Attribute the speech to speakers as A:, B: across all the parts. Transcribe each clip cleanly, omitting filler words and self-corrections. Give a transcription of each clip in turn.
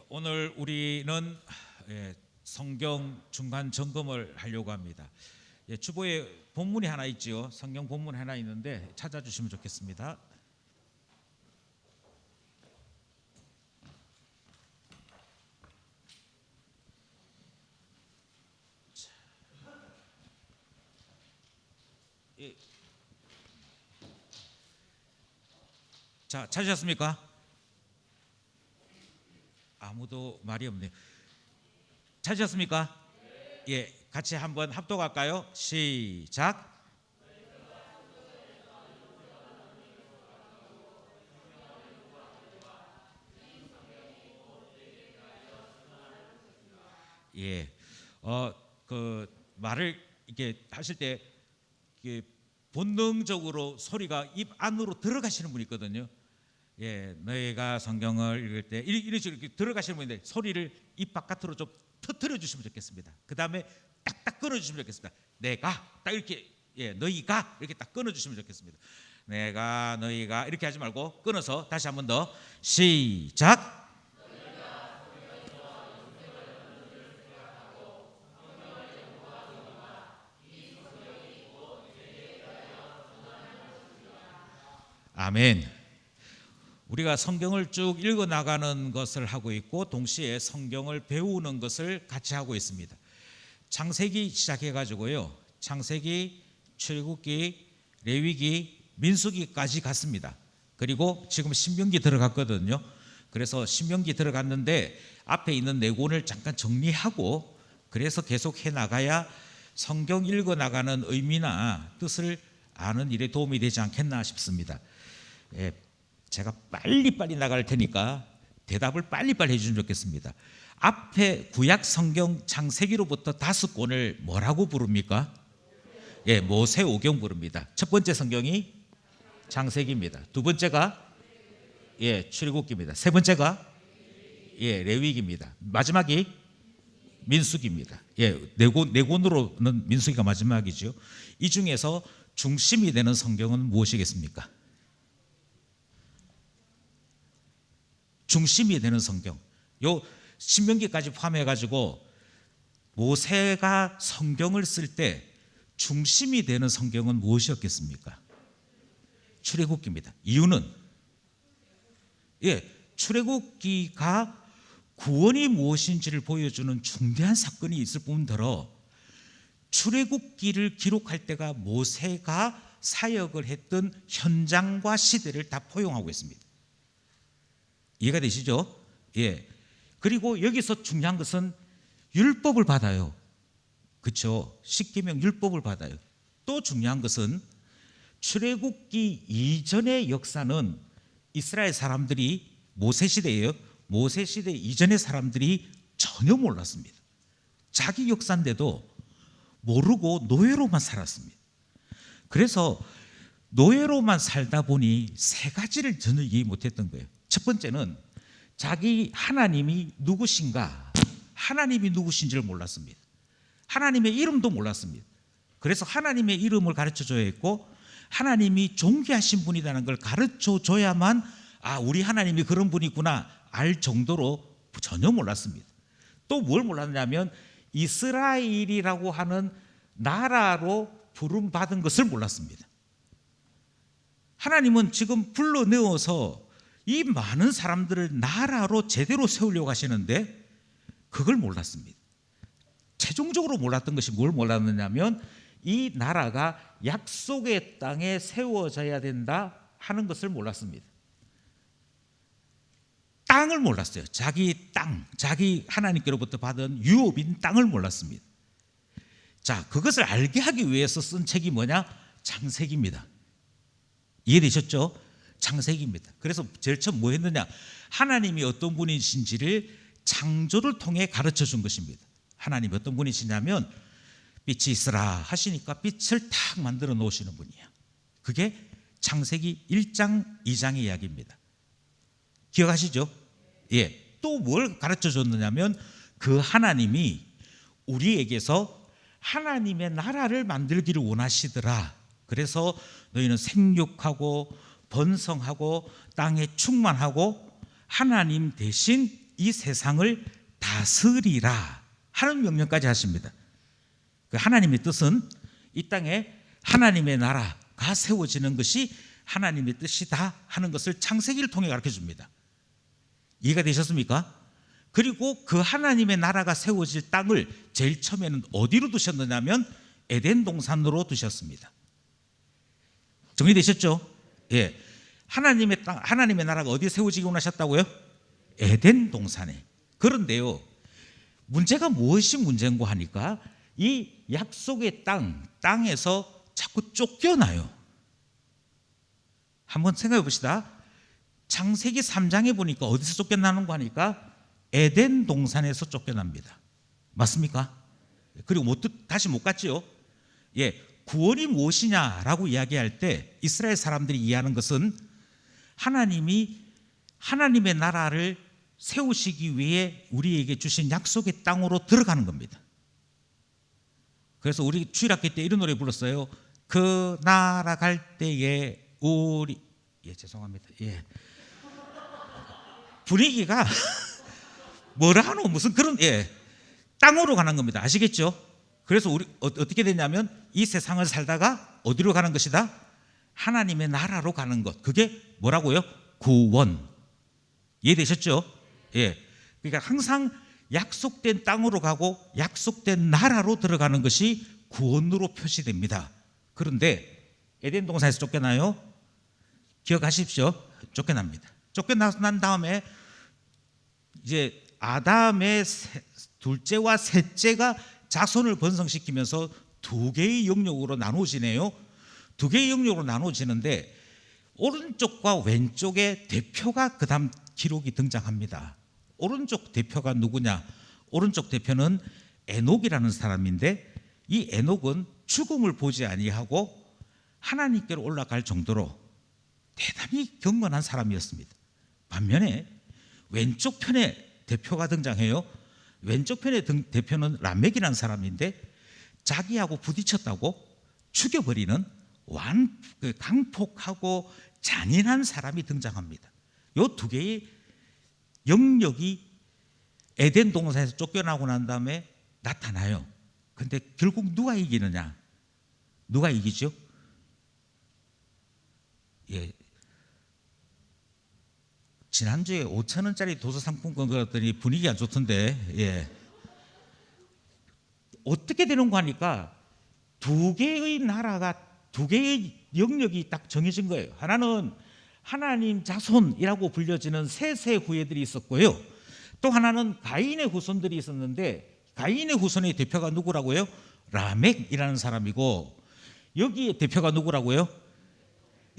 A: 오늘 우리는 성경 중간 점검을 하려고 합니다. 주보에 본문이 하나 있지요. 성경 본문 하나 있는데 찾아주시면 좋겠습니다. 자, 찾으셨습니까? 아무도 말이 없네요. 찾으셨습니까? 같이 한번 합독할까요? 시작. 그 말을 이렇게 하실 때 본능적으로 소리가 입 안으로 들어가시는 분이 있거든요. 너희가 성경을 읽을 때 이런 식으로 이렇게 들어가시는 분인데 소리를 입 바깥으로 좀 터뜨려 주시면 좋겠습니다. 그 다음에 딱딱 끊어 주시면 좋겠습니다. 내가 딱 이렇게 너희가 이렇게 딱 끊어 주시면 좋겠습니다. 내가 너희가 이렇게 하지 말고 끊어서 다시 한 번 더 시작. 아멘. 우리가 성경을 쭉 읽어 나가는 것을 하고 있고 동시에 성경을 배우는 것을 같이 하고 있습니다. 창세기 시작해 가지고요. 창세기, 출애굽기, 레위기, 민수기까지 갔습니다. 그리고 지금 신명기 들어갔거든요. 그래서 신명기 들어갔는데 앞에 있는 네 권을 잠깐 정리하고 그래서 계속 해 나가야 성경 읽어 나가는 의미나 뜻을 아는 일에 도움이 되지 않겠나 싶습니다. 제가 빨리빨리 나갈 테니까 대답을 빨리빨리 해주시면 좋겠습니다. 앞에 구약 성경 창세기로부터 5권을 뭐라고 부릅니까? 모세오경 부릅니다. 첫 번째 성경이 창세기입니다. 두 번째가 출애굽기입니다. 세 번째가 레위기입니다. 마지막이 민수기입니다. 네 권으로는 민수기가 마지막이죠. 이 중에서 중심이 되는 성경은 무엇이겠습니까? 중심이 되는 성경, 요 신명기까지 포함해 가지고 모세가 성경을 쓸 때 중심이 되는 성경은 무엇이었겠습니까? 출애굽기입니다. 이유는 출애굽기가 구원이 무엇인지를 보여주는 중대한 사건이 있을 뿐더러 출애굽기를 기록할 때가 모세가 사역을 했던 현장과 시대를 다 포용하고 있습니다. 이해가 되시죠? 그리고 여기서 중요한 것은 율법을 받아요. 그렇죠? 십계명 율법을 받아요. 또 중요한 것은 출애굽기 이전의 역사는 이스라엘 사람들이 모세 시대예요. 모세 시대 이전의 사람들이 전혀 몰랐습니다. 자기 역사인데도 모르고 노예로만 살았습니다. 그래서 노예로만 살다 보니 세 가지를 전혀 이해 못했던 거예요. 첫 번째는 자기 하나님이 누구신가, 하나님이 누구신지를 몰랐습니다. 하나님의 이름도 몰랐습니다. 그래서 하나님의 이름을 가르쳐줘야 했고 하나님이 존귀하신 분이라는 걸 가르쳐줘야만 우리 하나님이 그런 분이구나 알 정도로 전혀 몰랐습니다. 또 뭘 몰랐냐면 이스라엘이라고 하는 나라로 부름받은 것을 몰랐습니다. 하나님은 지금 불러내어서 이 많은 사람들을 나라로 제대로 세우려고 하시는데 그걸 몰랐습니다. 최종적으로 몰랐던 것이 뭘 몰랐느냐면 이 나라가 약속의 땅에 세워져야 된다 하는 것을 몰랐습니다. 땅을 몰랐어요. 자기 땅, 자기 하나님께로부터 받은 유업인 땅을 몰랐습니다. 자, 그것을 알게 하기 위해서 쓴 책이 뭐냐? 창세기입니다. 이해되셨죠? 창세기입니다. 그래서 제일 처음 뭐 했느냐? 하나님이 어떤 분이신지를 창조를 통해 가르쳐 준 것입니다. 하나님이 어떤 분이시냐면 빛이 있으라 하시니까 빛을 탁 만들어 놓으시는 분이에요. 그게 창세기 1장 2장의 이야기입니다. 기억하시죠? 또 뭘 가르쳐 줬느냐면 그 하나님이 우리에게서 하나님의 나라를 만들기를 원하시더라. 그래서 너희는 생육하고 번성하고 땅에 충만하고 하나님 대신 이 세상을 다스리라 하는 명령까지 하십니다. 그 하나님의 뜻은 이 땅에 하나님의 나라가 세워지는 것이 하나님의 뜻이다 하는 것을 창세기를 통해 가르쳐 줍니다. 이해가 되셨습니까? 그리고 그 하나님의 나라가 세워질 땅을 제일 처음에는 어디로 두셨느냐면 에덴 동산으로 두셨습니다. 정리되셨죠? 예. 하나님의 땅, 하나님의 나라가 어디에 세워지기 원하셨다고요? 에덴 동산에. 그런데요, 문제가 무엇이 문제인고 하니까 이 약속의 땅에서 자꾸 쫓겨나요. 한번 생각해 봅시다. 창세기 3장에 보니까 어디서 쫓겨나는 거 하니까 에덴 동산에서 쫓겨납니다. 맞습니까? 그리고 다시 못 갔지요. 예, 구원이 무엇이냐라고 이야기할 때 이스라엘 사람들이 이해하는 것은 하나님이 하나님의 나라를 세우시기 위해 우리에게 주신 약속의 땅으로 들어가는 겁니다. 그래서 우리 주일학교 때 이런 노래 불렀어요. 그 나라 갈 때에 우리, 예, 죄송합니다. 예, 분위기가 뭐라노 무슨 그런, 예, 땅으로 가는 겁니다. 아시겠죠? 그래서 우리 어떻게 되냐면 이 세상을 살다가 어디로 가는 것이다? 하나님의 나라로 가는 것. 그게 뭐라고요? 구원. 이해되셨죠? 예. 그러니까 항상 약속된 땅으로 가고 약속된 나라로 들어가는 것이 구원으로 표시됩니다. 그런데 에덴 동산에서 쫓겨나요? 기억하십시오. 쫓겨납니다. 쫓겨난 다음에 이제 아담의 둘째와 셋째가 자손을 번성시키면서 두 개의 영역으로 나누어지네요. 두 개의 영역으로 나누어지는데 오른쪽과 왼쪽의 대표가 그 다음 기록이 등장합니다. 오른쪽 대표가 누구냐? 오른쪽 대표는 에녹이라는 사람인데 이 에녹은 죽음을 보지 아니하고 하나님께로 올라갈 정도로 대단히 경건한 사람이었습니다. 반면에 왼쪽 편에 대표가 등장해요. 왼쪽 편의 대표는 라멕이라는 사람인데 자기하고 부딪혔다고 죽여버리는 강폭하고 잔인한 사람이 등장합니다. 이 두 개의 영역이 에덴 동산에서 쫓겨나고 난 다음에 나타나요. 근데 결국 누가 이기느냐? 누가 이기죠? 예. 지난주에 5,000원짜리 도서 상품권 걸었더니 분위기 안 좋던데, 예. 어떻게 되는 거 하니까 두 개의 나라가, 두 개의 영역이 딱 정해진 거예요. 하나는 하나님 자손이라고 불려지는 셋의 후예들이 있었고요. 또 하나는 가인의 후손들이 있었는데 가인의 후손의 대표가 누구라고요? 라멕이라는 사람이고 여기에 대표가 누구라고요?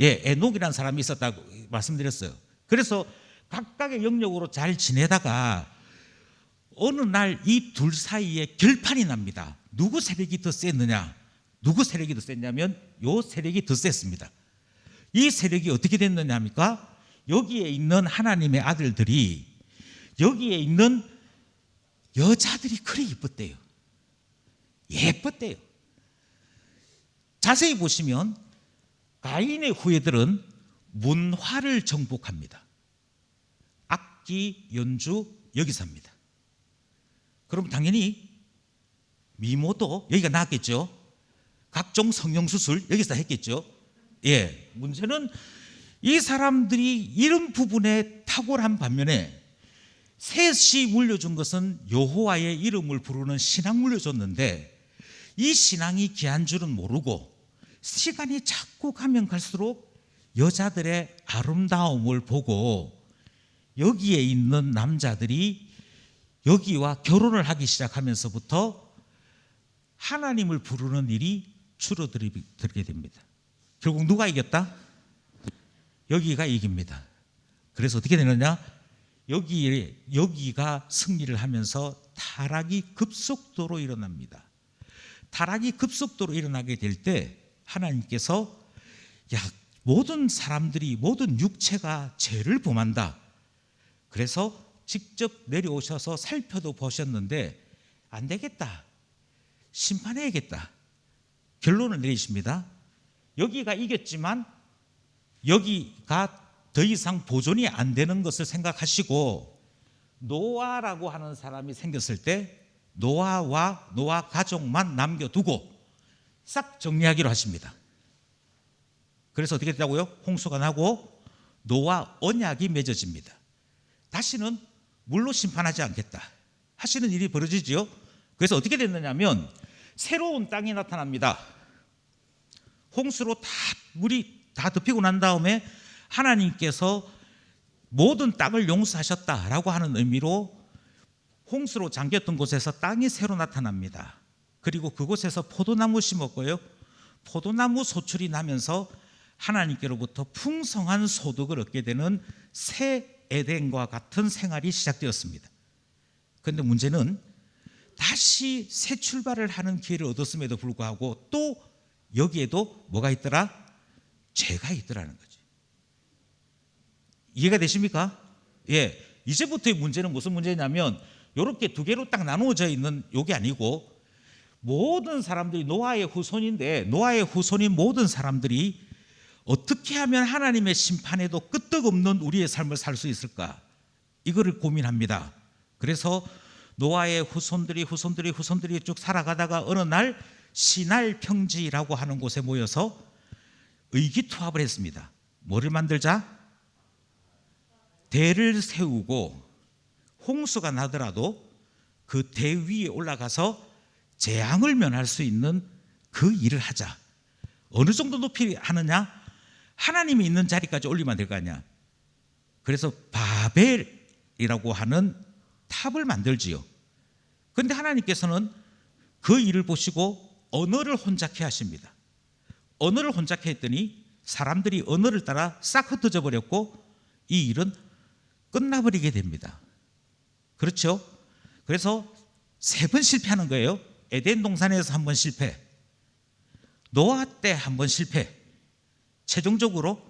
A: 예, 에녹이라는 사람이 있었다고 말씀드렸어요. 그래서 각각의 영역으로 잘 지내다가 어느 날 이 둘 사이에 결판이 납니다. 누구 세력이 더 셌느냐? 누구 세력이 더 셌냐면 요 세력이 더 셌습니다. 이 세력이 어떻게 됐느냐 합니까? 여기에 있는 하나님의 아들들이 여기에 있는 여자들이 그리 이뻤대요. 예뻤대요. 자세히 보시면 가인의 후예들은 문화를 정복합니다. 악기 연주 여기서 합니다. 그럼 당연히 미모도 여기가 나왔겠죠. 각종 성형수술 여기서 했겠죠. 예, 문제는 이 사람들이 이런 부분에 탁월한 반면에 셋이 물려준 것은 여호와의 이름을 부르는 신앙 물려줬는데 이 신앙이 귀한 줄은 모르고 시간이 자꾸 가면 갈수록 여자들의 아름다움을 보고 여기에 있는 남자들이 여기와 결혼을 하기 시작하면서부터 하나님을 부르는 일이 줄어들게 됩니다. 결국 누가 이겼다? 여기가 이깁니다. 그래서 어떻게 되느냐? 여기가 승리를 하면서 타락이 급속도로 일어납니다. 타락이 급속도로 일어나게 될 때 하나님께서 모든 사람들이 모든 육체가 죄를 범한다. 그래서 직접 내려오셔서 살펴도 보셨는데 안 되겠다. 심판해야겠다. 결론을 내리십니다. 여기가 이겼지만 여기가 더 이상 보존이 안 되는 것을 생각하시고 노아라고 하는 사람이 생겼을 때 노아와 노아 가족만 남겨두고 싹 정리하기로 하십니다. 그래서 어떻게 됐다고요? 홍수가 나고 노아 언약이 맺어집니다. 다시는 물로 심판하지 않겠다 하시는 일이 벌어지지요. 그래서 어떻게 됐느냐면 새로운 땅이 나타납니다. 홍수로 다 물이 다 덮이고 난 다음에 하나님께서 모든 땅을 용서하셨다라고 하는 의미로 홍수로 잠겼던 곳에서 땅이 새로 나타납니다. 그리고 그곳에서 포도나무 심었고요. 포도나무 소출이 나면서 하나님께로부터 풍성한 소득을 얻게 되는 새 에덴과 같은 생활이 시작되었습니다. 그런데 문제는 다시 새 출발을 하는 기회를 얻었음에도 불구하고 또 여기에도 뭐가 있더라? 죄가 있더라는 거지. 이해가 되십니까? 예. 이제부터의 문제는 무슨 문제냐면 이렇게 두 개로 딱 나누어져 있는 이게 아니고 모든 사람들이 노아의 후손인데 노아의 후손인 모든 사람들이 어떻게 하면 하나님의 심판에도 끄떡없는 우리의 삶을 살 수 있을까? 이거를 고민합니다. 그래서 노아의 후손들이 쭉 살아가다가 어느 날 시날 평지라고 하는 곳에 모여서 의기투합을 했습니다. 뭐를 만들자? 대를 세우고 홍수가 나더라도 그 대 위에 올라가서 재앙을 면할 수 있는 그 일을 하자. 어느 정도 높이 하느냐? 하나님이 있는 자리까지 올리면 될 거 아니야. 그래서 바벨이라고 하는 탑을 만들지요. 그런데 하나님께서는 그 일을 보시고 언어를 혼잡케 하십니다. 언어를 혼잡케 했더니 사람들이 언어를 따라 싹 흩어져 버렸고 이 일은 끝나버리게 됩니다. 그렇죠? 그래서 3번 실패하는 거예요. 에덴 동산에서 1번 실패, 노아 때 1번 실패, 최종적으로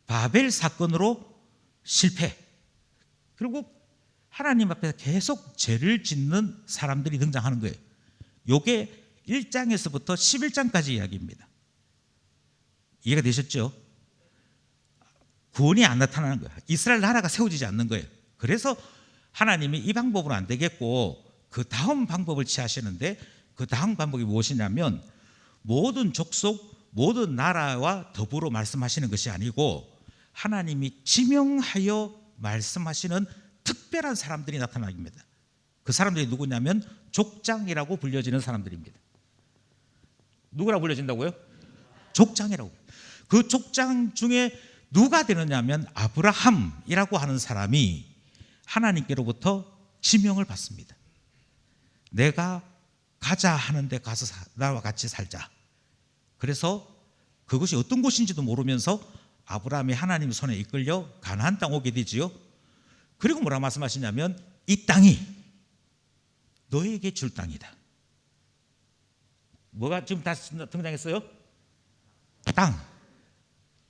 A: 바벨 사건으로 실패. 그리고 하나님 앞에서 계속 죄를 짓는 사람들이 등장하는 거예요. 이게 1장에서부터 11장까지 이야기입니다. 이해가 되셨죠? 구원이 안 나타나는 거예요. 이스라엘 나라가 세워지지 않는 거예요. 그래서 하나님이 이 방법은 안 되겠고 그 다음 방법을 취하시는데 그 다음 방법이 무엇이냐면 모든 족속 모든 나라와 더불어 말씀하시는 것이 아니고 하나님이 지명하여 말씀하시는 특별한 사람들이 나타납니다. 그 사람들이 누구냐면 족장이라고 불려지는 사람들입니다. 누구라고 불려진다고요? 족장이라고. 그 족장 중에 누가 되느냐면 아브라함이라고 하는 사람이 하나님께로부터 지명을 받습니다. 내가 가자 하는데 가서 나와 같이 살자. 그래서 그것이 어떤 곳인지도 모르면서 아브라함이 하나님 손에 이끌려 가나안 땅 오게 되지요. 그리고 뭐라 말씀하시냐면 이 땅이 너에게 줄 땅이다. 뭐가 지금 다시 등장했어요?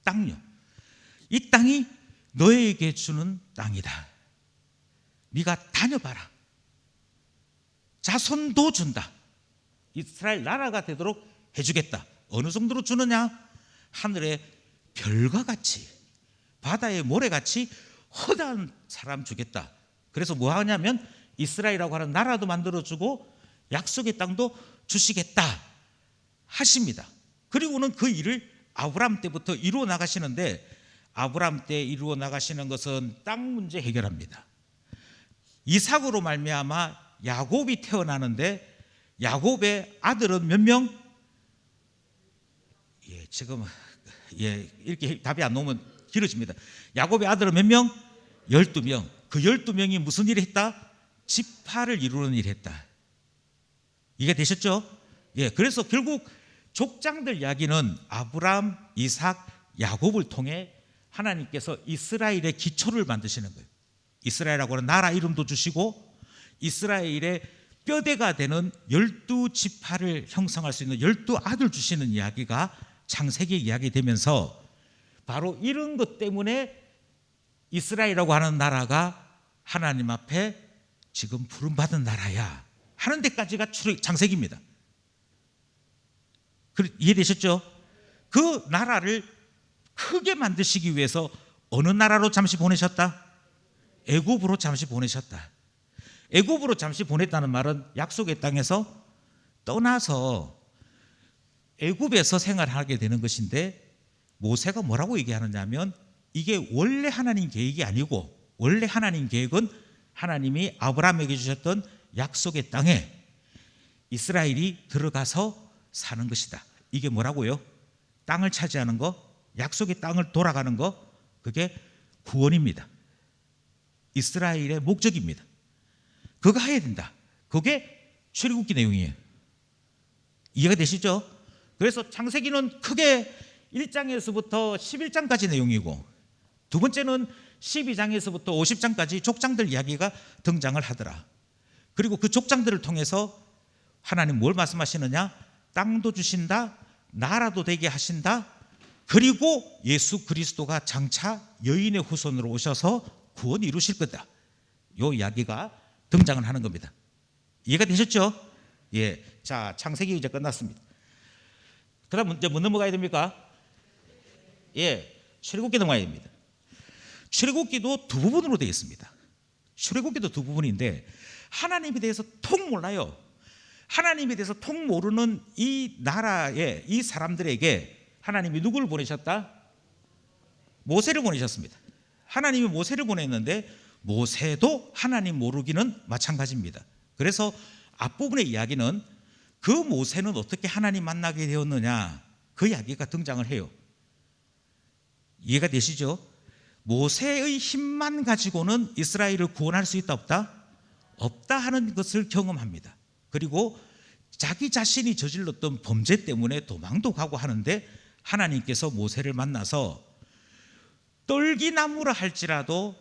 A: 땅요. 이 땅이 너에게 주는 땅이다. 네가 다녀봐라. 자손도 준다. 이스라엘 나라가 되도록 해주겠다. 어느 정도로 주느냐? 하늘의 별과 같이 바다의 모래같이 허다한 사람 주겠다. 그래서 뭐 하냐면 이스라엘이라고 하는 나라도 만들어주고 약속의 땅도 주시겠다 하십니다. 그리고는 그 일을 아브라함 때부터 이루어 나가시는데 아브라함 때 이루어 나가시는 것은 땅 문제 해결합니다. 이삭으로 말미암아 야곱이 태어나는데 야곱의 아들은 몇 명? 지금 이렇게 답이 안 나오면 길어집니다. 야곱의 아들은 몇 명? 12명. 그 12명이 무슨 일을 했다? 지파를 이루는 일을 했다. 이게 되셨죠? 그래서 결국 족장들 이야기는 아브라함, 이삭, 야곱을 통해 하나님께서 이스라엘의 기초를 만드시는 거예요. 이스라엘이라고 하는 나라 이름도 주시고 이스라엘의 뼈대가 되는 12지파를 형성할 수 있는 12아들 주시는 이야기가 창세기 이야기 되면서 바로 이런 것 때문에 이스라엘이라고 하는 나라가 하나님 앞에 지금 부름받은 나라야 하는 데까지가 창세기입니다. 이해되셨죠? 그 나라를 크게 만드시기 위해서 어느 나라로 잠시 보내셨다? 애굽으로 잠시 보내셨다. 애굽으로 잠시 보냈다는 말은 약속의 땅에서 떠나서 애굽에서 생활하게 되는 것인데, 모세가 뭐라고 얘기하느냐면 이게 원래 하나님 계획이 아니고, 원래 하나님 계획은 하나님이 아브라함에게 주셨던 약속의 땅에 이스라엘이 들어가서 사는 것이다. 이게 뭐라고요? 땅을 차지하는 거, 약속의 땅을 돌아가는 거, 그게 구원입니다. 이스라엘의 목적입니다. 그거 해야 된다. 그게 출애굽기 내용이에요. 이해가 되시죠? 그래서 창세기는 크게 1장에서부터 11장까지 내용이고, 두 번째는 12장에서부터 50장까지 족장들 이야기가 등장을 하더라. 그리고 그 족장들을 통해서 하나님 뭘 말씀하시느냐? 땅도 주신다, 나라도 되게 하신다, 그리고 예수 그리스도가 장차 여인의 후손으로 오셔서 구원 이루실 거다. 요 이야기가 등장을 하는 겁니다. 이해가 되셨죠? 예. 자, 창세기 이제 끝났습니다. 그다음 이제 뭐 넘어가야 됩니까? 예. 출애굽기 넘어가야 됩니다. 출애굽기도 두 부분으로 되어 있습니다. 출애굽기도 두 부분인데, 하나님에 대해서 통 몰라요. 하나님에 대해서 통 모르는 이 나라에, 이 사람들에게 하나님이 누구를 보내셨다? 모세를 보내셨습니다. 하나님이 모세를 보냈는데 모세도 하나님 모르기는 마찬가지입니다. 그래서 앞부분의 이야기는 그 모세는 어떻게 하나님 만나게 되었느냐, 그 이야기가 등장을 해요. 이해가 되시죠? 모세의 힘만 가지고는 이스라엘을 구원할 수 있다 없다? 없다 하는 것을 경험합니다. 그리고 자기 자신이 저질렀던 범죄 때문에 도망도 가고 하는데, 하나님께서 모세를 만나서 떨기나무라 할지라도,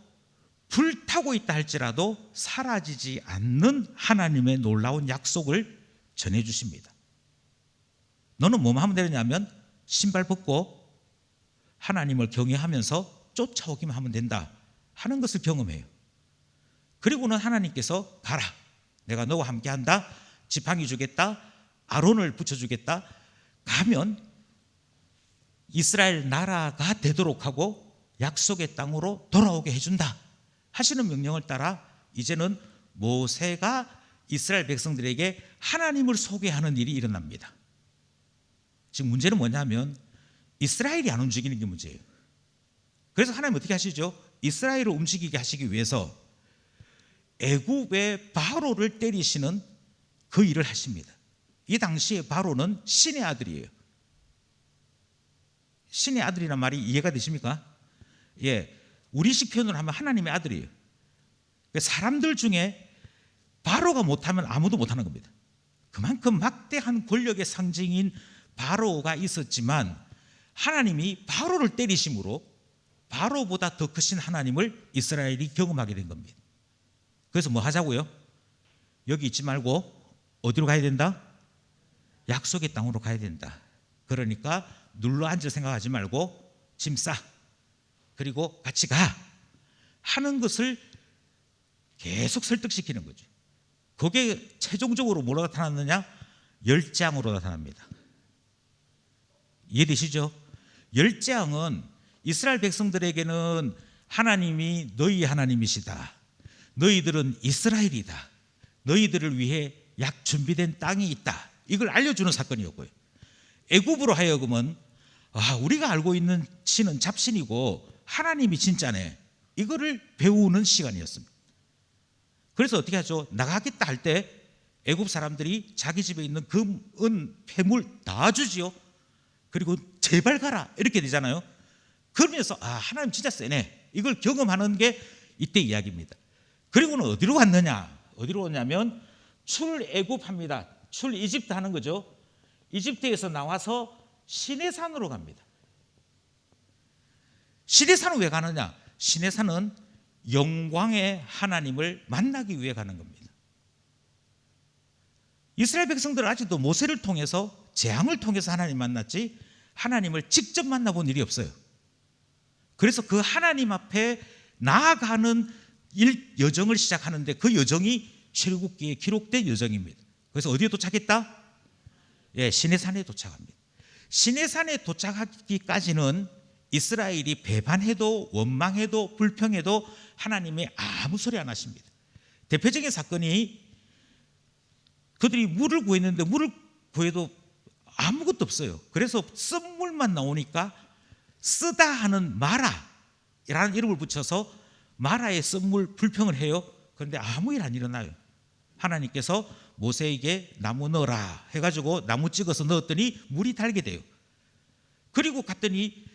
A: 불타고 있다 할지라도 사라지지 않는 하나님의 놀라운 약속을 전해주십니다. 너는 뭐만 하면 되느냐면 신발 벗고 하나님을 경외하면서 쫓아오기만 하면 된다 하는 것을 경험해요. 그리고는 하나님께서 가라, 내가 너와 함께한다, 지팡이 주겠다, 아론을 붙여주겠다, 가면 이스라엘 나라가 되도록 하고 약속의 땅으로 돌아오게 해준다 하시는 명령을 따라 이제는 모세가 이스라엘 백성들에게 하나님을 소개하는 일이 일어납니다. 지금 문제는 뭐냐면 이스라엘이 안 움직이는 게 문제예요. 그래서 하나님 어떻게 하시죠? 이스라엘을 움직이게 하시기 위해서 애굽의 바로를 때리시는 그 일을 하십니다. 이 당시에 바로는 신의 아들이에요. 신의 아들이란 말이 이해가 되십니까? 예, 우리식 표현을 하면 하나님의 아들이에요. 사람들 중에 바로가 못하면 아무도 못하는 겁니다. 그만큼 막대한 권력의 상징인 바로가 있었지만, 하나님이 바로를 때리심으로 바로보다 더 크신 하나님을 이스라엘이 경험하게 된 겁니다. 그래서 뭐 하자고요? 여기 있지 말고 어디로 가야 된다? 약속의 땅으로 가야 된다. 그러니까 눌러 앉을 생각하지 말고 짐 싸, 그리고 같이 가 하는 것을 계속 설득시키는 거죠. 그게 최종적으로 뭐로 나타났느냐? 열재앙으로 나타납니다. 이해되시죠? 열재앙은 이스라엘 백성들에게는 하나님이 너희 하나님이시다, 너희들은 이스라엘이다, 너희들을 위해 약 준비된 땅이 있다, 이걸 알려주는 사건이었고요. 애굽으로 하여금은 우리가 알고 있는 신은 잡신이고 하나님이 진짜네, 이거를 배우는 시간이었습니다. 그래서 어떻게 하죠? 나가겠다 할 때 애굽 사람들이 자기 집에 있는 금, 은, 폐물 다 주지요. 그리고 제발 가라 이렇게 되잖아요. 그러면서 하나님 진짜 세네, 이걸 경험하는 게 이때 이야기입니다. 그리고는 어디로 갔느냐? 어디로 갔냐면 출애굽합니다. 출이집트 하는 거죠. 이집트에서 나와서 시내산으로 갑니다. 시내산은 왜 가느냐? 시내산은 영광의 하나님을 만나기 위해 가는 겁니다. 이스라엘 백성들은 아직도 모세를 통해서, 재앙을 통해서 하나님 만났지 하나님을 직접 만나본 일이 없어요. 그래서 그 하나님 앞에 나아가는 여정을 시작하는데, 그 여정이 출애굽기에 기록된 여정입니다. 그래서 어디에 도착했다? 예, 시내산에 도착합니다. 시내산에 도착하기까지는 이스라엘이 배반해도 원망해도 불평해도 하나님이 아무 소리 안 하십니다. 대표적인 사건이 그들이 물을 구했는데 물을 구해도 아무것도 없어요. 그래서 쓴물만 나오니까 쓰다 하는 마라라는 이름을 붙여서 마라의 쓴물 불평을 해요. 그런데 아무 일 안 일어나요. 하나님께서 모세에게 나무 넣어라 해가지고 나무 찍어서 넣었더니 물이 달게 돼요. 그리고 갔더니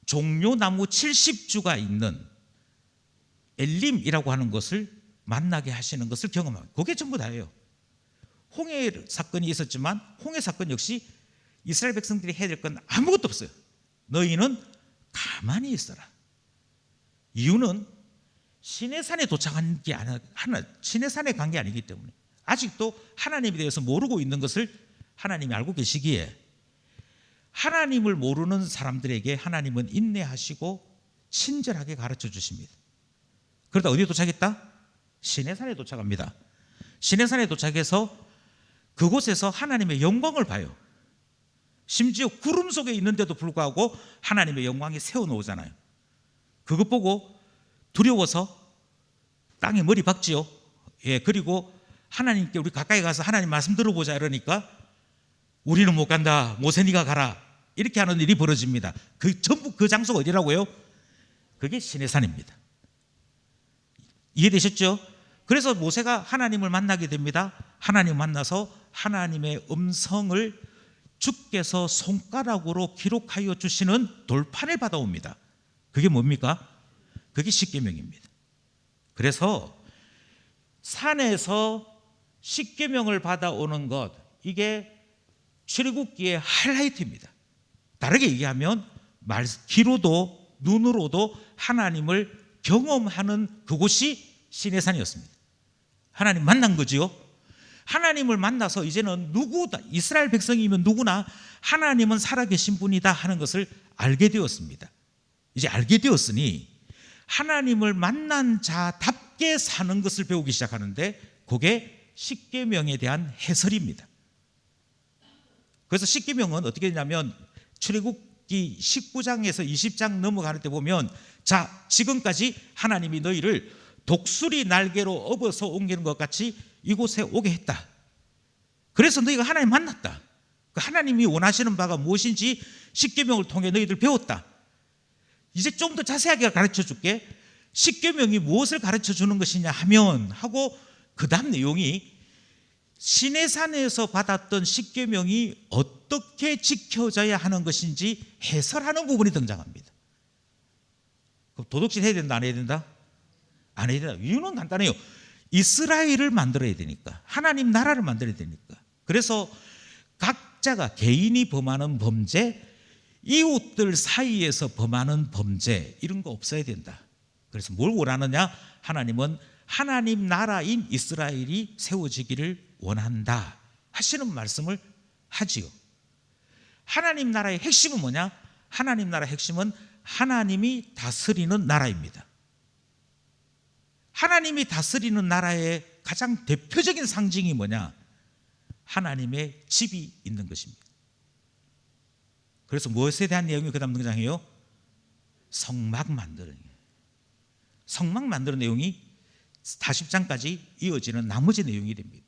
A: 종려나무 70주가 있는 엘림이라고 하는 것을 만나게 하시는 것을 경험합니다. 그게 전부 다예요. 홍해 사건이 있었지만 홍해 사건 역시 이스라엘 백성들이 해야 될 건 아무것도 없어요. 너희는 가만히 있어라. 이유는 시내산에 도착한 게 아니라 시내산에 간 게 아니기 때문에 아직도 하나님에 대해서 모르고 있는 것을 하나님이 알고 계시기에 하나님을 모르는 사람들에게 하나님은 인내하시고 친절하게 가르쳐 주십니다. 그러다 어디에 도착했다? 시내산에 도착합니다. 시내산에 도착해서 그곳에서 하나님의 영광을 봐요. 심지어 구름 속에 있는데도 불구하고 하나님의 영광이 새어나오잖아요. 그것 보고 두려워서 땅에 머리 박지요. 예, 그리고 하나님께 우리 가까이 가서 하나님 말씀 들어보자 이러니까 우리는 못 간다. 모세 네가 가라. 이렇게 하는 일이 벌어집니다. 그 전부 그 장소가 어디라고요? 그게 시내산입니다. 이해되셨죠? 그래서 모세가 하나님을 만나게 됩니다. 하나님 만나서 하나님의 음성을 주께서 손가락으로 기록하여 주시는 돌판을 받아옵니다. 그게 뭡니까? 그게 십계명입니다. 그래서 산에서 십계명을 받아오는 것, 이게 출애굽기의 하이라이트입니다. 다르게 얘기하면 귀로도 눈으로도 하나님을 경험하는 그곳이 시내산이었습니다. 하나님 만난 거지요. 하나님을 만나서 이제는 누구다, 이스라엘 백성이면 누구나 하나님은 살아계신 분이다 하는 것을 알게 되었습니다. 이제 알게 되었으니 하나님을 만난 자답게 사는 것을 배우기 시작하는데 그게 십계명에 대한 해설입니다. 그래서 십계명은 어떻게 되냐면 출애굽기 19장에서 20장 넘어갈 때 보면 자, 지금까지 하나님이 너희를 독수리 날개로 업어서 옮기는 것 같이 이곳에 오게 했다. 그래서 너희가 하나님 만났다. 그 하나님이 원하시는 바가 무엇인지 십계명을 통해 너희들 배웠다. 이제 좀 더 자세하게 가르쳐 줄게. 십계명이 무엇을 가르쳐 주는 것이냐 하면 하고 그 다음 내용이 시내산에서 받았던 십계명이 어떻게 지켜져야 하는 것인지 해설하는 부분이 등장합니다. 그럼 도덕질 해야 된다, 안 해야 된다? 안 해야 된다. 이유는 간단해요. 이스라엘을 만들어야 되니까, 하나님 나라를 만들어야 되니까. 그래서 각자가 개인이 범하는 범죄, 이웃들 사이에서 범하는 범죄, 이런 거 없어야 된다. 그래서 뭘 원하느냐? 하나님은 하나님 나라인 이스라엘이 세워지기를 원한다 하시는 말씀을 하지요. 하나님 나라의 핵심은 뭐냐? 하나님 나라의 핵심은 하나님이 다스리는 나라입니다. 하나님이 다스리는 나라의 가장 대표적인 상징이 뭐냐? 하나님의 집이 있는 것입니다. 그래서 무엇에 대한 내용이 그 다음 등장해요? 성막 만드는, 성막 만드는 내용이 40장까지 이어지는 나머지 내용이 됩니다.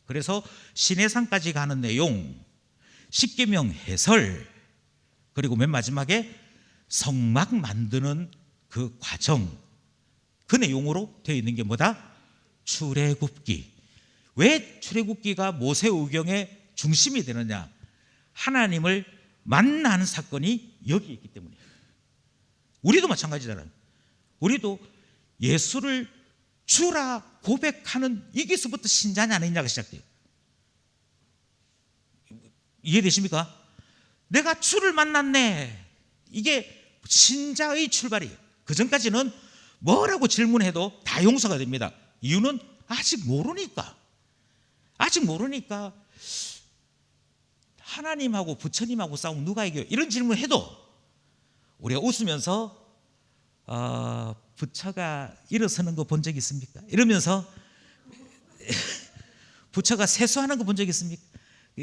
A: 그래서 시내산까지 가는 내용, 십계명 해설, 그리고 맨 마지막에 성막 만드는 그 과정, 그 내용으로 되어 있는 게 뭐다? 출애굽기. 왜 출애굽기가 모세오경의 중심이 되느냐? 하나님을 만난 사건이 여기 있기 때문이에요. 우리도 마찬가지잖아요. 우리도 예수를 주라 고백하는 여기서부터 신자냐 아니냐가 시작돼요. 이해되십니까? 내가 주를 만났네. 이게 신자의 출발이에요. 그 전까지는 뭐라고 질문해도 다 용서가 됩니다. 이유는 아직 모르니까. 아직 모르니까 하나님하고 부처님하고 싸우면 누가 이겨요? 이런 질문해도 우리가 웃으면서 부처가 일어서는 거 본 적 있습니까? 이러면서 부처가 세수하는 거 본 적 있습니까?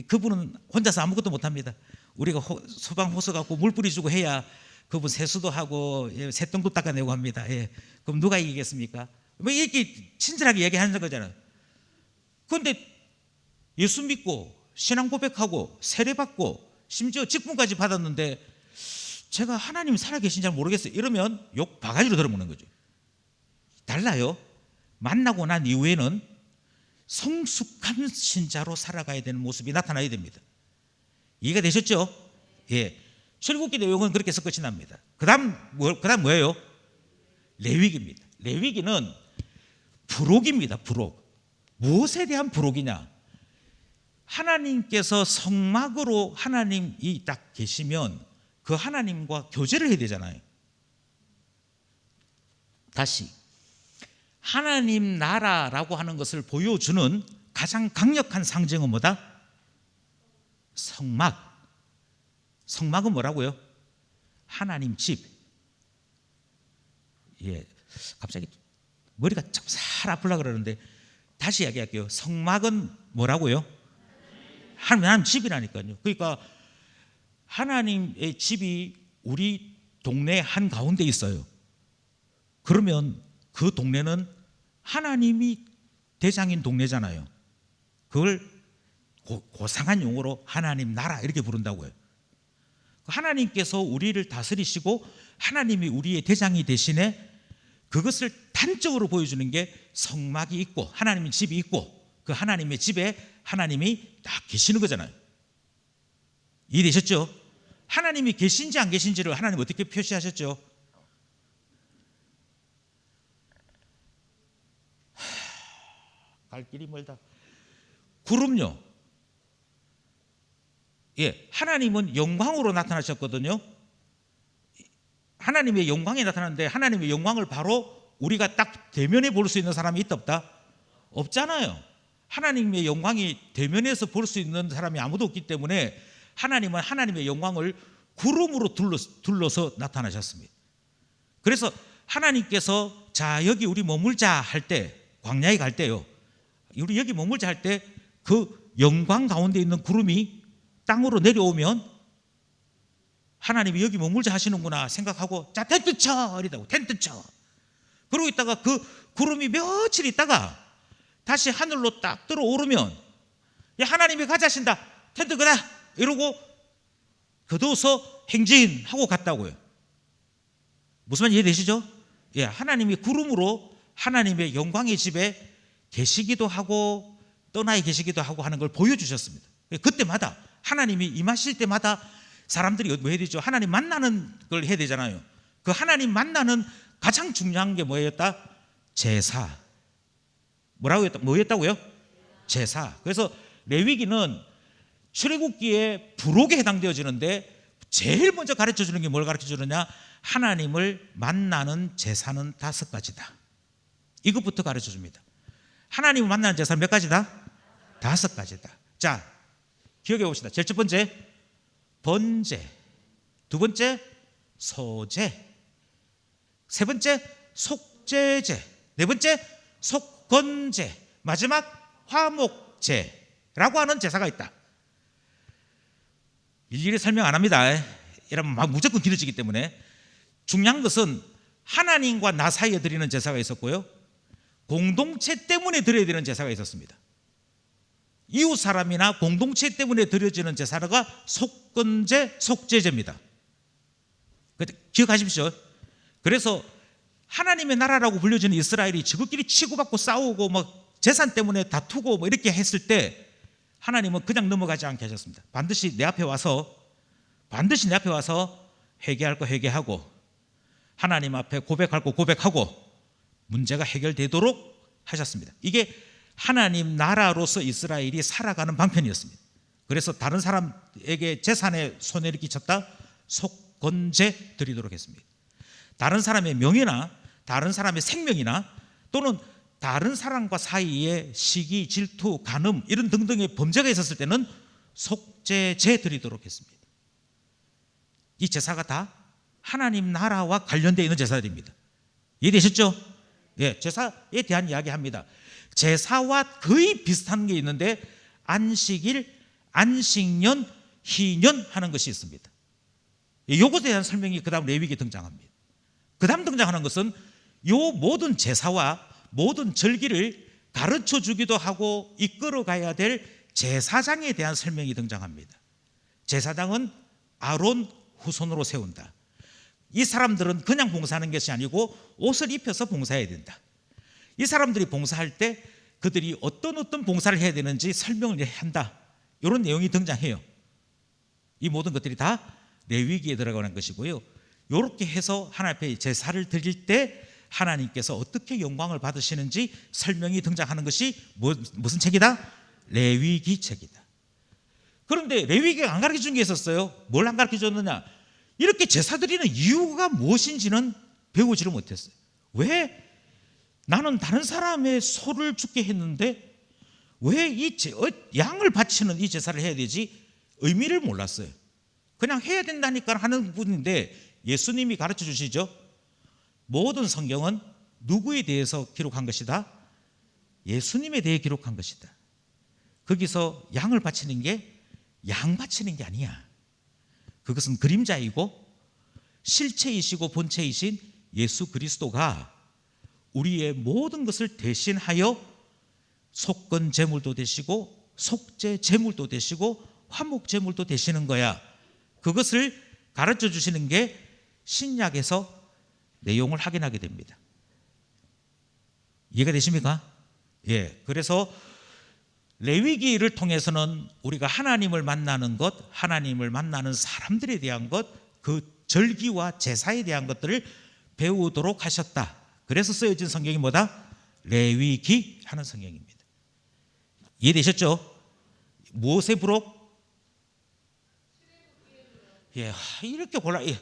A: 그분은 혼자서 아무것도 못합니다. 우리가 소방 호소 갖고 물 뿌려주고 해야 그분 세수도 하고 새똥도 닦아내고 합니다. 예. 그럼 누가 이기겠습니까? 뭐 이렇게 친절하게 얘기하는 거잖아요. 그런데 예수 믿고 신앙 고백하고 세례받고 심지어 직분까지 받았는데 제가 하나님 살아계신지 잘 모르겠어요. 이러면 욕 바가지로 들어먹는 거죠. 달라요. 만나고 난 이후에는 성숙한 신자로 살아가야 되는 모습이 나타나야 됩니다. 이해가 되셨죠? 예. 출애굽기 내용은 그렇게 해서 끝이 납니다. 그다음 뭐예요? 레위기입니다. 레위기는 부록입니다. 부록. 무엇에 대한 부록이냐? 하나님께서 성막으로 하나님이 딱 계시면 그 하나님과 교제를 해야 되잖아요. 다시 하나님 나라라고 하는 것을 보여주는 가장 강력한 상징은 뭐다? 성막. 성막은 뭐라고요? 하나님 집. 예, 갑자기 머리가 참 살 아플라 그러는데 다시 이야기할게요. 성막은 뭐라고요? 하나님 집이라니까요. 그러니까 하나님의 집이 우리 동네 한 가운데 있어요. 그러면 그 동네는 하나님이 대장인 동네잖아요. 그걸 고상한 용어로 하나님 나라 이렇게 부른다고요. 하나님께서 우리를 다스리시고 하나님이 우리의 대장이 대신에 그것을 단적으로 보여주는 게 성막이 있고 하나님의 집이 있고 그 하나님의 집에 하나님이 딱 계시는 거잖아요. 이해되셨죠? 하나님이 계신지 안 계신지를 하나님 어떻게 표시하셨죠? 갈 길이 멀다. 구름요. 예, 하나님은 영광으로 나타나셨거든요. 하나님의 영광이 나타나는데 하나님의 영광을 바로 우리가 딱 대면에 볼 수 있는 사람이 있다 없다? 없잖아요. 하나님의 영광이 대면에서 볼 수 있는 사람이 아무도 없기 때문에 하나님은 하나님의 영광을 구름으로 둘러서 나타나셨습니다. 그래서 하나님께서 자 여기 우리 머물자 할 때 광야에 갈 때요. 우리 여기 머물자 할 때 그 영광 가운데 있는 구름이 땅으로 내려오면 하나님이 여기 머물자 하시는구나 생각하고 자 텐트 쳐 이러다고 텐트 쳐. 그러고 있다가 그 구름이 며칠 있다가 다시 하늘로 딱 들어오르면 야 하나님이 가자신다 텐트 그다 이러고 거둬서 행진하고 갔다고요. 무슨 말 이해되시죠? 예, 하나님이 구름으로 하나님의 영광의 집에 계시기도 하고 떠나 계시기도 하고 하는 걸 보여주셨습니다. 그때마다 하나님이 임하실 때마다 사람들이 뭐 해야 되죠? 하나님 만나는 걸 해야 되잖아요. 그 하나님 만나는 가장 중요한 게 뭐였다? 제사. 뭐였다고요? 제사. 그래서 레위기는 출애굽기의 부록에 해당되어지는데 제일 먼저 가르쳐 주는 게 뭘 가르쳐 주느냐? 하나님을 만나는 제사는 5가지다. 이것부터 가르쳐 줍니다. 하나님을 만나는 제사는 몇 가지다? 5가지다. 자, 기억해 봅시다. 제일 첫 번째 번제, 두 번째 소제, 세 번째 속죄제, 네 번째 속건제, 마지막 화목제라고 하는 제사가 있다. 일일이 설명 안 합니다. 이러면 막 무조건 길어지기 때문에 중요한 것은 하나님과 나 사이에 드리는 제사가 있었고요, 공동체 때문에 드려야 되는 제사가 있었습니다. 이웃 사람이나 공동체 때문에 드려지는 제사가 속건제, 속죄제입니다. 기억하십시오. 그래서 하나님의 나라라고 불려지는 이스라엘이 저것끼리 치고받고 싸우고 뭐 재산 때문에 다투고 뭐 이렇게 했을 때 하나님은 그냥 넘어가지 않게 하셨습니다. 반드시 내 앞에 와서 회개할 거 회개하고 하나님 앞에 고백할 거 고백하고 문제가 해결되도록 하셨습니다. 이게 하나님 나라로서 이스라엘이 살아가는 방편이었습니다. 그래서 다른 사람에게 재산에 손해를 끼쳤다? 속건제 드리도록 했습니다. 다른 사람의 명예나 다른 사람의 생명이나 또는 다른 사람과 사이에 시기, 질투, 간음 이런 등등의 범죄가 있었을 때는 속죄제 드리도록 했습니다. 이 제사가 다 하나님 나라와 관련되어 있는 제사들입니다. 이해되셨죠? 예, 제사에 대한 이야기합니다. 제사와 거의 비슷한 게 있는데 안식일, 안식년, 희년 하는 것이 있습니다. 요것에 대한 설명이 그 다음 레위기에 등장합니다. 그 다음 등장하는 것은 요 모든 제사와 모든 절기를 가르쳐 주기도 하고 이끌어 가야 될 제사장에 대한 설명이 등장합니다. 제사장은 아론 후손으로 세운다. 이 사람들은 그냥 봉사하는 것이 아니고 옷을 입혀서 봉사해야 된다. 이 사람들이 봉사할 때 그들이 어떤 봉사를 해야 되는지 설명을 한다. 이런 내용이 등장해요. 이 모든 것들이 다 레위기에 들어가는 것이고요. 이렇게 해서 하나님 앞에 제사를 드릴 때 하나님께서 어떻게 영광을 받으시는지 설명이 등장하는 것이 무슨 책이다? 레위기 책이다. 그런데 레위기가 안 가르쳐 준 게 있었어요. 뭘 안 가르쳐 줬느냐? 이렇게 제사 드리는 이유가 무엇인지는 배우지를 못했어요. 왜 나는 다른 사람의 소를 죽게 했는데 왜 이 양을 바치는 이 제사를 해야 되지? 의미를 몰랐어요. 그냥 해야 된다니까 하는 분인데 예수님이 가르쳐 주시죠. 모든 성경은 누구에 대해서 기록한 것이다? 예수님에 대해 기록한 것이다. 거기서 양을 바치는 게 양 바치는 게 아니야. 그것은 그림자이고 실체이시고 본체이신 예수 그리스도가 우리의 모든 것을 대신하여 속건 제물도 되시고 속죄 제물도 되시고 화목 제물도 되시는 거야. 그것을 가르쳐 주시는 게 신약에서 내용을 확인하게 됩니다. 이해가 되십니까? 예. 그래서 레위기를 통해서는 우리가 하나님을 만나는 것, 하나님을 만나는 사람들에 대한 것, 그 절기와 제사에 대한 것들을 배우도록 하셨다. 그래서 쓰여진 성경이 뭐다? 레위기 하는 성경입니다. 이해되셨죠? 무엇의 부록? 예, 이렇게 골라. 예.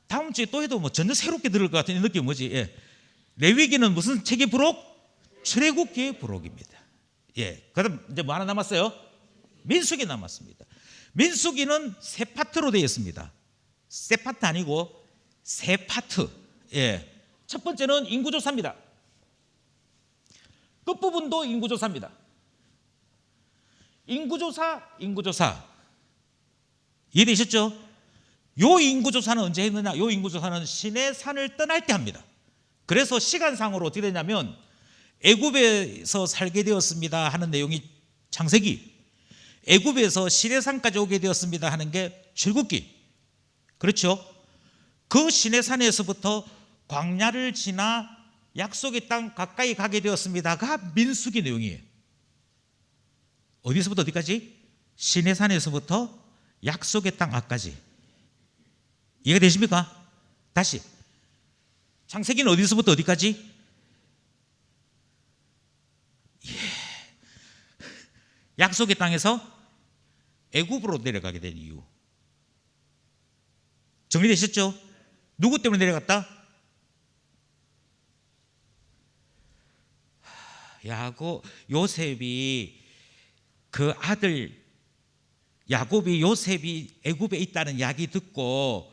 A: 다음 주에 또 해도 뭐 전혀 새롭게 들을 것 같은 느낌이 뭐지? 예. 레위기는 무슨 책의 부록? 출애굽기의 부록입니다. 예. 그다음 이제 뭐 하나 남았어요? 민수기 남았습니다. 민수기는 세 파트로 되어 있습니다. 세 파트 아니고 세 파트. 예. 첫 번째는 인구조사입니다. 끝부분도 인구조사입니다. 인구조사. 이해되셨죠? 요 인구조사는 언제 했느냐? 요 인구조사는 신의 산을 떠날 때 합니다. 그래서 시간상으로 어떻게 되냐면 애굽에서 살게 되었습니다 하는 내용이 창세기, 애굽에서 시내산까지 오게 되었습니다 하는 게 출애굽기. 그렇죠? 그 시내산에서부터 광야를 지나 약속의 땅 가까이 가게 되었습니다가 민수기 내용이에요. 어디서부터 어디까지? 시내산에서부터 약속의 땅 앞까지. 이해가 되십니까? 다시, 창세기는 어디서부터 어디까지? 약속의 땅에서 애굽으로 내려가게 된 이유 정리되셨죠? 누구 때문에 내려갔다? 요셉이 그 아들 야곱이 요셉이 애굽에 있다는 이야기 듣고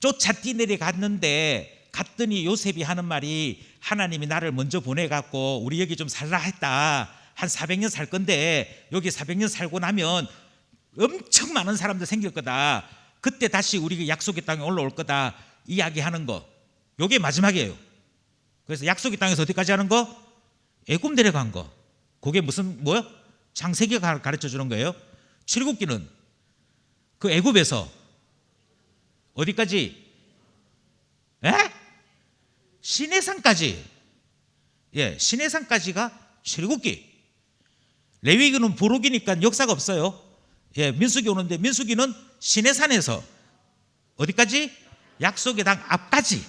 A: 쫓아뛰 내려갔는데, 갔더니 요셉이 하는 말이 하나님이 나를 먼저 보내갖고 우리 여기 좀 살라 했다. 한 400년 살 건데 여기 400년 살고 나면 엄청 많은 사람들 생길 거다. 그때 다시 우리 약속의 땅에 올라올 거다. 이야기하는 거. 요게 마지막이에요. 그래서 약속의 땅에서 어디까지 하는 거? 애굽 내려간 거. 그게 무슨 뭐요? 창세기가 가르쳐 주는 거예요. 출애굽기는 그 애굽에서 어디까지? 에? 시내산까지. 예, 시내산까지가 출애굽기. 레위기는 부록이니까 역사가 없어요. 예, 민수기 오는데 민수기는 시내산에서 어디까지? 약속의 땅 앞까지.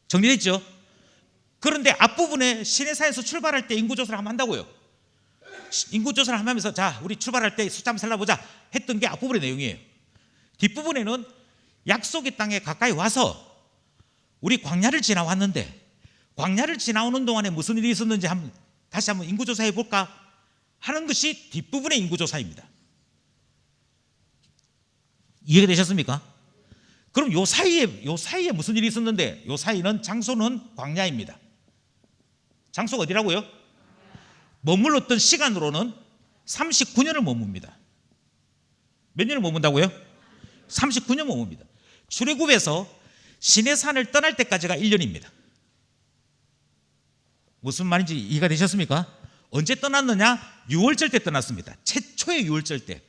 A: 정리됐죠? 그런데 앞부분에 시내산에서 출발할 때 인구조사를 한번 한다고요. 인구조사를 하면서 자, 우리 출발할 때 숫자 한번 살려보자 했던 게 앞부분의 내용이에요. 뒷부분에는 약속의 땅에 가까이 와서 우리 광야를 지나왔는데 광야를 지나오는 동안에 무슨 일이 있었는지 다시 한번 인구조사해 볼까 하는 것이 뒷부분의 인구조사입니다. 이해가 되셨습니까? 그럼 요 사이에 무슨 일이 있었는데, 요 사이는 장소는 광야입니다. 장소가 어디라고요? 머물렀던 시간으로는 39년을 머뭅니다. 몇 년을 머문다고요? 39년 머뭅니다. 출애굽에서 시내산을 떠날 때까지가 1년입니다. 무슨 말인지 이해가 되셨습니까? 언제 떠났느냐? 유월절 때 떠났습니다. 최초의 유월절 때.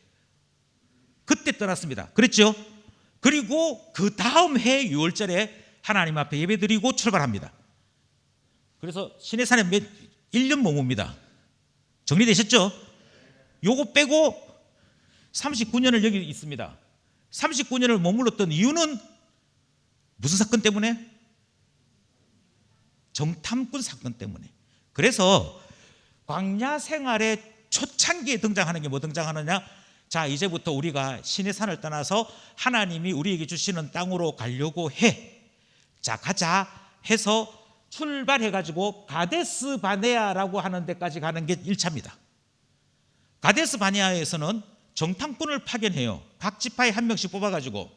A: 그때 떠났습니다. 그랬죠? 그리고 그 다음 해 유월절에 하나님 앞에 예배드리고 출발합니다. 그래서 시내산에 1년 머뭅니다. 정리되셨죠? 요거 빼고 39년을 여기 있습니다. 39년을 머물렀던 이유는 무슨 사건 때문에? 정탐꾼 사건 때문에. 그래서 광야 생활의 초창기에 등장하는 게 뭐 등장하느냐? 자, 이제부터 우리가 시내산을 떠나서 하나님이 우리에게 주시는 땅으로 가려고 해. 자, 가자 해서 출발해가지고 가데스 바네아라고 하는 데까지 가는 게 1차입니다. 가데스 바네아에서는 정탐꾼을 파견해요. 각 지파에 한 명씩 뽑아가지고.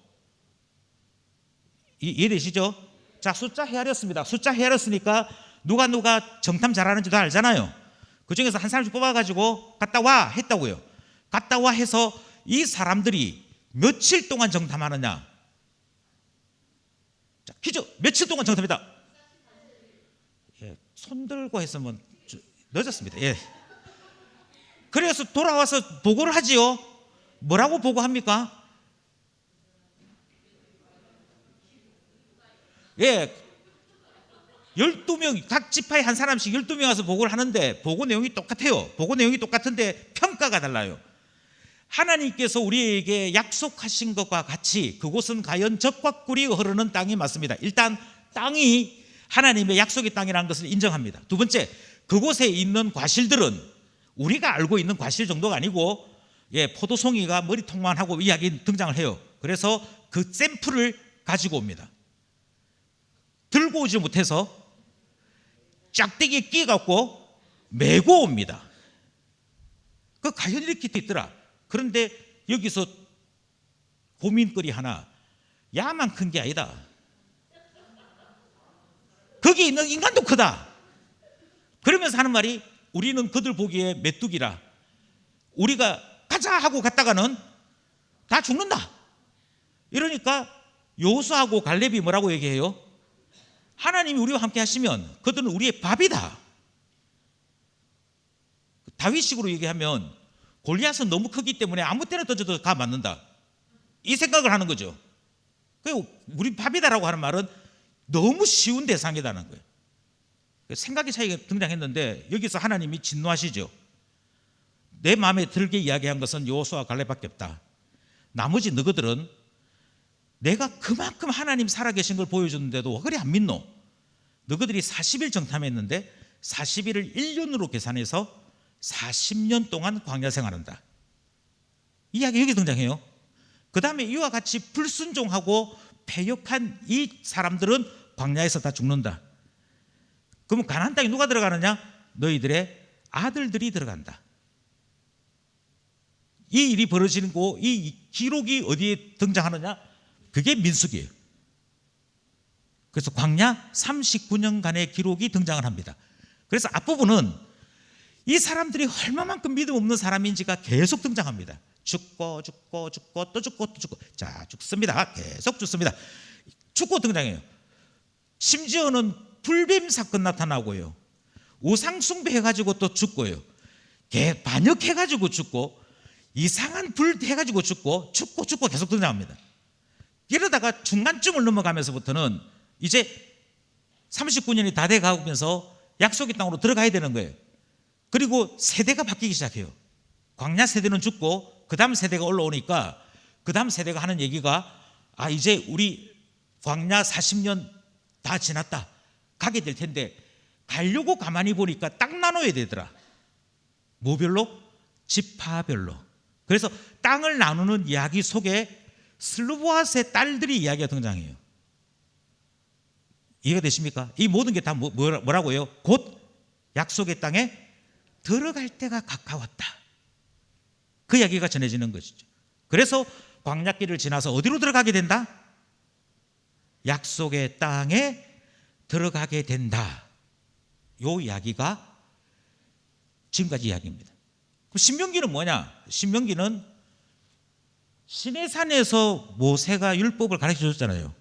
A: 이해되시죠? 자, 숫자 헤아렸습니다. 숫자 헤아렸으니까 누가 정탐 잘하는지도 알잖아요. 그 중에서 한 사람씩 뽑아가지고 갔다 와 했다고요. 갔다 와 해서 이 사람들이 며칠 동안 정탐하느냐? 자, 퀴즈. 며칠 동안 정탐이다? 예, 손 들고 했으면 늦었습니다. 예. 그래서 돌아와서 보고를 하지요. 뭐라고 보고합니까? 예, 12명, 각 지파에 한 사람씩 12명 와서 보고를 하는데 보고 내용이 똑같아요. 보고 내용이 똑같은데 평가가 달라요. 하나님께서 우리에게 약속하신 것과 같이 그곳은 과연 젖과 꿀이 흐르는 땅이 맞습니다. 일단 땅이 하나님의 약속의 땅이라는 것을 인정합니다. 두 번째, 그곳에 있는 과실들은 우리가 알고 있는 과실 정도가 아니고, 예, 포도송이가 머리통만 하고 이야기 등장을 해요. 그래서 그 샘플을 가지고 옵니다. 들고 오지 못해서 짝대기에 끼어갖고 메고 옵니다. 그 과연 이렇게 있더라. 그런데 여기서 고민거리 하나, 야만 큰 게 아니다. 거기 있는 인간도 크다. 그러면서 하는 말이, 우리는 그들 보기에 메뚜기라. 우리가 가자 하고 갔다가는 다 죽는다. 이러니까 여호수아하고 갈렙이 뭐라고 얘기해요? 하나님이 우리와 함께 하시면 그들은 우리의 밥이다. 다윗식으로 얘기하면 골리앗은 너무 크기 때문에 아무 때나 던져도 가 맞는다. 이 생각을 하는 거죠. 그리고 우리 밥이다라고 하는 말은 너무 쉬운 대상이라는 거예요. 생각의 차이가 등장했는데 여기서 하나님이 진노하시죠. 내 마음에 들게 이야기한 것은 여호수아와 갈렙밖에 없다. 나머지 너희들은 내가 그만큼 하나님 살아계신 걸 보여줬는데도 왜 그리 안 믿노? 너희들이 40일 정탐했는데 40일을 1년으로 계산해서 40년 동안 광야 생활한다. 이야기 여기 등장해요. 그 다음에 이와 같이 불순종하고 패역한 이 사람들은 광야에서 다 죽는다. 그러면 가나안 땅에 누가 들어가느냐? 너희들의 아들들이 들어간다. 이 일이 벌어지는 거, 이 기록이 어디에 등장하느냐? 그게 민수기예요. 그래서 광야 39년간의 기록이 등장을 합니다. 그래서 앞부분은 이 사람들이 얼마만큼 믿음 없는 사람인지가 계속 등장합니다. 죽고 또 죽고. 자, 죽습니다. 계속 죽습니다. 죽고 등장해요. 심지어는 불뱀 사건 나타나고요. 우상 숭배해가지고 또 죽고요. 반역해가지고 죽고, 이상한 불 해가지고 죽고 계속 등장합니다. 이러다가 중간쯤을 넘어가면서부터는 이제 39년이 다 돼가면서 약속의 땅으로 들어가야 되는 거예요. 그리고 세대가 바뀌기 시작해요. 광야 세대는 죽고 그 다음 세대가 올라오니까 그 다음 세대가 하는 얘기가, 이제 우리 광야 40년 다 지났다. 가게 될 텐데 가려고 가만히 보니까 땅 나눠야 되더라. 뭐별로? 지파별로. 그래서 땅을 나누는 이야기 속에 슬로보아스의 딸들이 이야기가 등장해요. 이해가 되십니까? 이 모든 게 다 뭐라고요? 곧 약속의 땅에 들어갈 때가 가까웠다. 그 이야기가 전해지는 것이죠. 그래서 광야길을 지나서 어디로 들어가게 된다? 약속의 땅에 들어가게 된다. 이 이야기가 지금까지 이야기입니다. 그럼 신명기는 뭐냐? 신명기는 시내산에서 모세가 율법을 가르쳐 줬잖아요.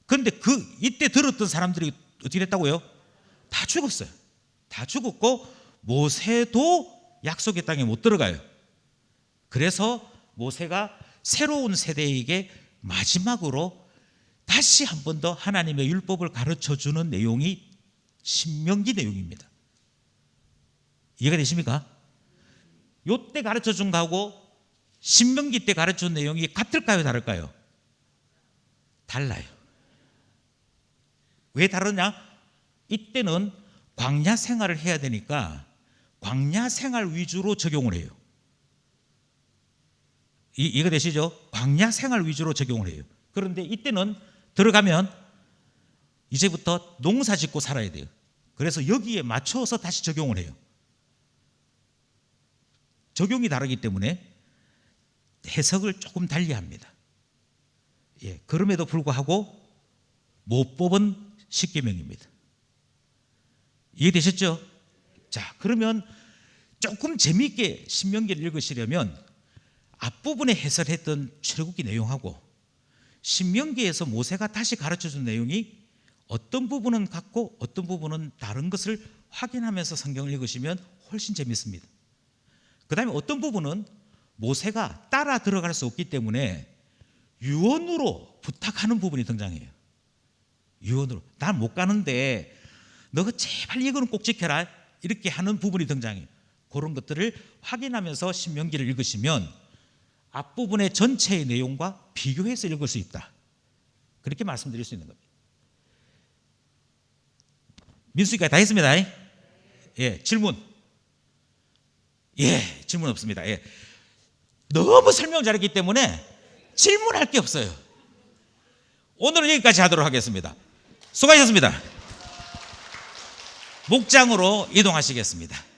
A: 그런데 이때 들었던 사람들이 어떻게 됐다고요? 다 죽었어요. 다 죽었고 모세도 약속의 땅에 못 들어가요. 그래서 모세가 새로운 세대에게 마지막으로 다시 한 번 더 하나님의 율법을 가르쳐 주는 내용이 신명기 내용입니다. 이해가 되십니까? 요때 가르쳐 준 거하고 신명기 때 가르쳐 준 내용이 같을까요, 다를까요? 달라요. 왜 다르냐? 이때는 광야 생활을 해야 되니까 광야 생활 위주로 적용을 해요. 이해가 되시죠? 광야 생활 위주로 적용을 해요. 그런데 이때는 들어가면 이제부터 농사 짓고 살아야 돼요. 그래서 여기에 맞춰서 다시 적용을 해요. 적용이 다르기 때문에 해석을 조금 달리합니다. 예, 그럼에도 불구하고 모법은 십계명입니다. 이해되셨죠? 자, 그러면 조금 재미있게 신명기를 읽으시려면 앞부분에 해설했던 출애굽기 내용하고 신명기에서 모세가 다시 가르쳐준 내용이 어떤 부분은 같고 어떤 부분은 다른 것을 확인하면서 성경을 읽으시면 훨씬 재밌습니다. 그 다음에 어떤 부분은 모세가 따라 들어갈 수 없기 때문에 유언으로 부탁하는 부분이 등장해요. 유언으로 난 못 가는데 너가 제발 이거는 꼭 지켜라 이렇게 하는 부분이 등장해요. 그런 것들을 확인하면서 신명기를 읽으시면 앞부분의 전체의 내용과 비교해서 읽을 수 있다. 그렇게 말씀드릴 수 있는 겁니다. 민수기까지 다 했습니다. 예, 질문. 예, 질문 없습니다. 예. 너무 설명 잘했기 때문에 질문할 게 없어요. 오늘은 여기까지 하도록 하겠습니다. 수고하셨습니다. 목장으로 이동하시겠습니다.